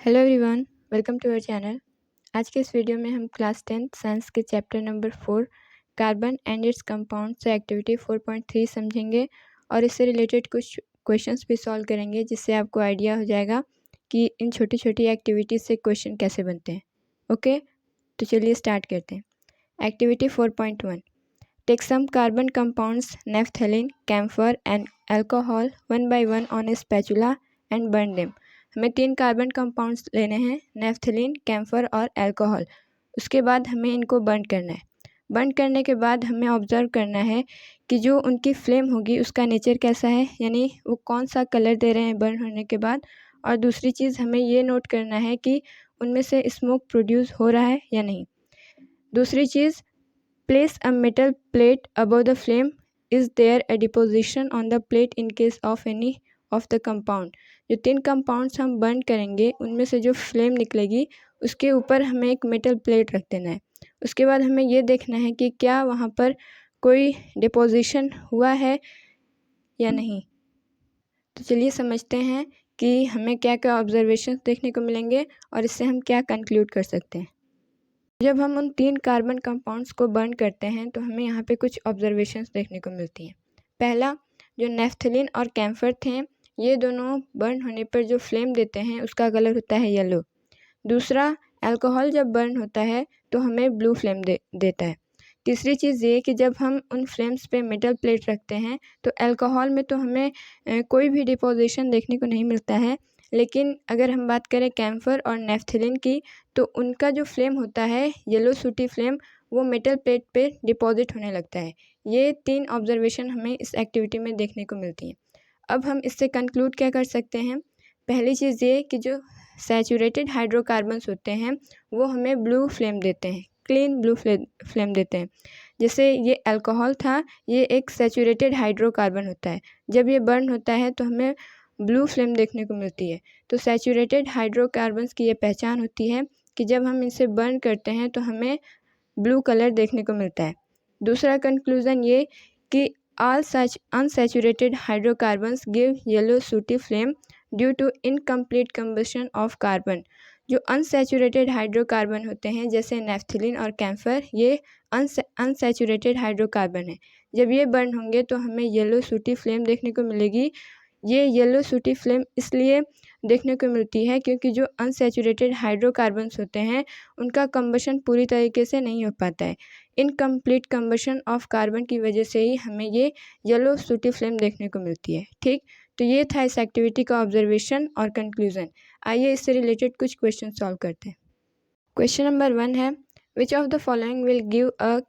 Hello everyone, welcome to our channel. आज के इस वीडियो में हम क्लास 10th साइंस के chapter number 4 carbon and its compound से एक्टिविटी 4.3 समझेंगे और इससे रिलेटेड कुछ क्वेश्चंस भी सॉल्व करेंगे, जिससे आपको आइडिया हो जाएगा कि इन छोटी छोटी एक्टिविटीज़ से क्वेश्चन कैसे बनते हैं। ओके, तो चलिए स्टार्ट करते हैं। Activity 4.1, take some carbon compounds naphthalene, camphor and alcohol one by one on a spatula and burn them. हमें 3 कार्बन कंपाउंड्स लेने हैं, नेफ्थलीन, कैम्फर और अल्कोहल। उसके बाद हमें इनको बर्न करना है। बर्न करने के बाद हमें ऑब्जर्व करना है कि जो उनकी फ्लेम होगी उसका नेचर कैसा है, यानी वो कौन सा कलर दे रहे हैं बर्न होने के बाद। और दूसरी चीज़ हमें ये नोट करना है कि उनमें से स्मोक प्रोड्यूस हो रहा है या नहीं। दूसरी चीज़, place a metal plate above the flame, is there a deposition on the plate in case of any of the compound. जो 3 कंपाउंड्स हम बर्न करेंगे उनमें से जो फ्लेम निकलेगी उसके ऊपर हमें एक मेटल प्लेट रख देना है। उसके बाद हमें ये देखना है कि क्या वहाँ पर कोई डिपोजिशन हुआ है या नहीं। तो चलिए समझते हैं कि हमें क्या क्या ऑब्जर्वेशंस देखने को मिलेंगे और इससे हम क्या कंक्लूड कर सकते हैं। जब हम उन 3 कार्बन कंपाउंड्स को बर्न करते हैं तो हमें यहाँ पे कुछ ऑब्जर्वेशंस देखने को मिलती हैं। पहला, जो नेफ्थलीन और कैम्फर थे, ये दोनों बर्न होने पर जो फ्लेम देते हैं उसका कलर होता है येलो। दूसरा, अल्कोहल जब बर्न होता है तो हमें ब्लू फ्लेम देता है। तीसरी चीज़ ये कि जब हम उन फ्लेम्स पे मेटल प्लेट रखते हैं तो अल्कोहल में तो हमें कोई भी डिपोजिशन देखने को नहीं मिलता है, लेकिन अगर हम बात करें कैम्फर और नेफ्थलीन की तो उनका जो फ्लेम होता है येलो सूटी फ्लेम, वो मेटल प्लेट पे डिपॉजिट होने लगता है। ये 3 ऑब्जर्वेशन हमें इस एक्टिविटी में देखने को मिलती हैं। अब हम इससे कंक्लूड क्या कर सकते हैं। पहली चीज़ ये कि जो सैचुरेटेड हाइड्रोकार्बन्स होते हैं वो हमें ब्लू फ्लेम देते हैं, क्लीन ब्लू फ्लेम देते हैं। जैसे ये अल्कोहल था, ये एक सैचुरेटेड हाइड्रोकार्बन होता है। जब ये बर्न होता है तो हमें ब्लू फ्लेम देखने को मिलती है। तो सैचुरेटेड हाइड्रोकार्बन्स की ये पहचान होती है कि जब हम इसे बर्न करते हैं तो हमें ब्लू कलर देखने को मिलता है। दूसरा कंक्लूज़न ये कि all such unsaturated hydrocarbons give yellow sooty flame due to incomplete combustion of carbon। जो अनसैचुरेटेड हाइड्रोकार्बन होते हैं जैसे नेफ्थलीन और कैम्फर, ये अनसैचुरेटेड हाइड्रोकार्बन है। जब ये बर्न होंगे तो हमें येलो सूटी फ्लेम देखने को मिलेगी। ये येलो सूटी फ्लेम इसलिए देखने को मिलती है क्योंकि जो अनसैचुरेटेड हाइड्रोकार्बन्स होते हैं उनका कंबशन पूरी तरीके से नहीं हो पाता है। इनकम्प्लीट कंबशन ऑफ कार्बन की वजह से ही हमें ये येलो सूटी फ्लेम देखने को मिलती है। ठीक, तो ये था इस एक्टिविटी का ऑब्जर्वेशन और कंक्लूजन। आइए इससे रिलेटेड कुछ क्वेश्चन सॉल्व करते हैं। क्वेश्चन नंबर 1 है, which of the following will give a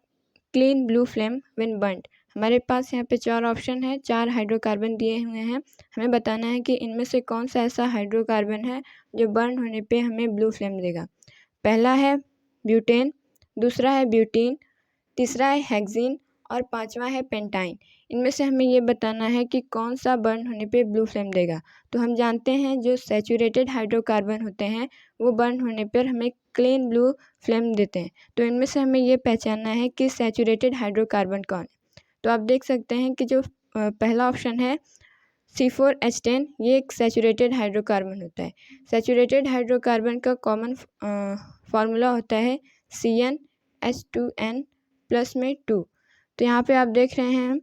clean blue flame when burned. हमारे पास यहाँ पे 4 ऑप्शन है, 4 हाइड्रोकार्बन दिए हुए हैं। हमें बताना है कि इनमें से कौन सा ऐसा हाइड्रोकार्बन है जो बर्न होने पे हमें ब्लू फ्लेम देगा। पहला है ब्यूटेन, दूसरा है ब्यूटीन, तीसरा है हेक्सीन और पांचवा है पेंटाइन। इनमें से हमें ये बताना है कि कौन सा बर्न होने पे ब्लू फ्लेम देगा। तो हम जानते हैं जो सैचुरेटेड हाइड्रोकार्बन होते हैं वो बर्न होने पर हमें क्लीन ब्लू फ्लेम देते हैं। तो इनमें से हमें ये पहचानना है कि सैचुरेटेड हाइड्रोकार्बन कौन है। तो आप देख सकते हैं कि जो पहला ऑप्शन है C4H10, ये एक सैचुरेटेड हाइड्रोकार्बन होता है। सैचुरेटेड हाइड्रोकार्बन का कॉमन फार्मूला होता है CnH2n प्लस में 2। तो यहाँ पे आप देख रहे हैं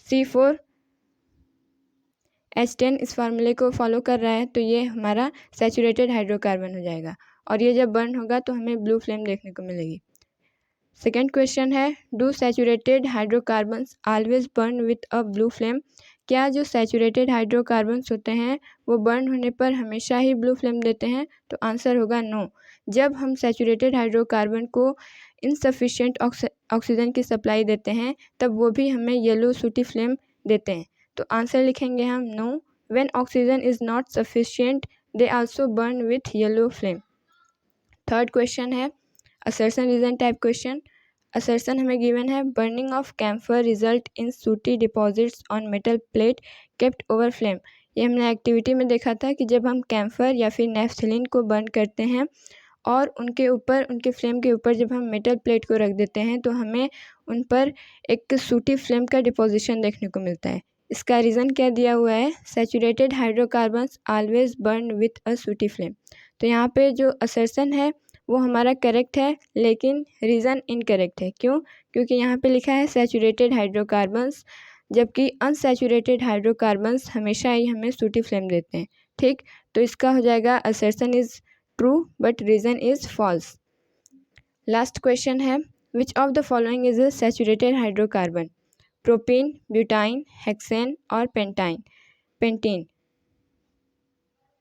C4H10 इस फार्मूले को फॉलो कर रहा है, तो ये हमारा सैचुरेटेड हाइड्रोकार्बन हो जाएगा और ये जब बर्न होगा तो हमें ब्लू फ्लेम देखने को मिलेगी। सेकेंड क्वेश्चन है, do saturated hydrocarbons always burn with a blue flame. क्या जो सैचुरेटेड हाइड्रोकार्बन्स होते हैं वो बर्न होने पर हमेशा ही ब्लू फ्लेम देते हैं? तो आंसर होगा नो। जब हम सैचुरेटेड हाइड्रोकार्बन को इनसफिशिएंट ऑक्सीजन की सप्लाई देते हैं तब वो भी हमें येलो सूटी फ्लेम देते हैं। तो आंसर लिखेंगे हम no, when oxygen is not sufficient they also burn with yellow flame. Third question है assertion reason type question. Assertion हमें गिवन है, burning of camphor result in sooty deposits on metal plate kept over flame. ये हमने activity में देखा था कि जब हम कैम्फर या फिर नेफ्थलीन को बर्न करते हैं और उनके ऊपर, उनके फ्लेम के ऊपर जब हम मेटल प्लेट को रख देते हैं तो हमें उन पर एक सूटी फ्लेम का डिपोजिशन देखने को मिलता है। इसका रीज़न क्या दिया हुआ है, saturated hydrocarbons always burn with a सूटी फ्लेम। तो यहाँ पे जो असर्शन है वो हमारा करेक्ट है, लेकिन रीज़न इनकरेक्ट है। क्यों? क्योंकि यहाँ पे लिखा है सैचुरेटेड हाइड्रोकार्बन्स, जबकि अनसैचुरेटेड हाइड्रोकार्बन्स हमेशा ही हमें सूटी फ्लेम देते हैं। ठीक, तो इसका हो जाएगा assertion is true but reason is false. Last question है, which of the following is a saturated hydrocarbon? Propene, butyne, hexane और पेंटीन।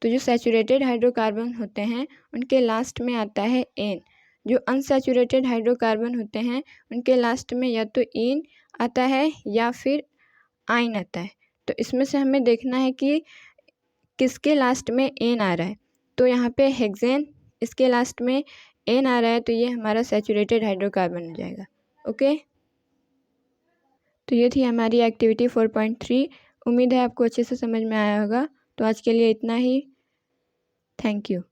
तो जो सैचुरेटेड हाइड्रोकार्बन होते हैं उनके लास्ट में आता है एन। जो अनसैचुरेटेड हाइड्रोकार्बन होते हैं उनके लास्ट में या तो इन आता है या फिर आइन आता है। तो इसमें से हमें देखना है कि किसके लास्ट में एन आ रहा है। तो यहाँ पे हेक्सेन, इसके लास्ट में एन आ रहा है, तो ये हमारा सैचुरेटेड हाइड्रोकार्बन हो जाएगा। ओके, तो ये थी हमारी एक्टिविटी 4.3। उम्मीद है आपको अच्छे से समझ में आया होगा। तो आज के लिए इतना ही। Thank you.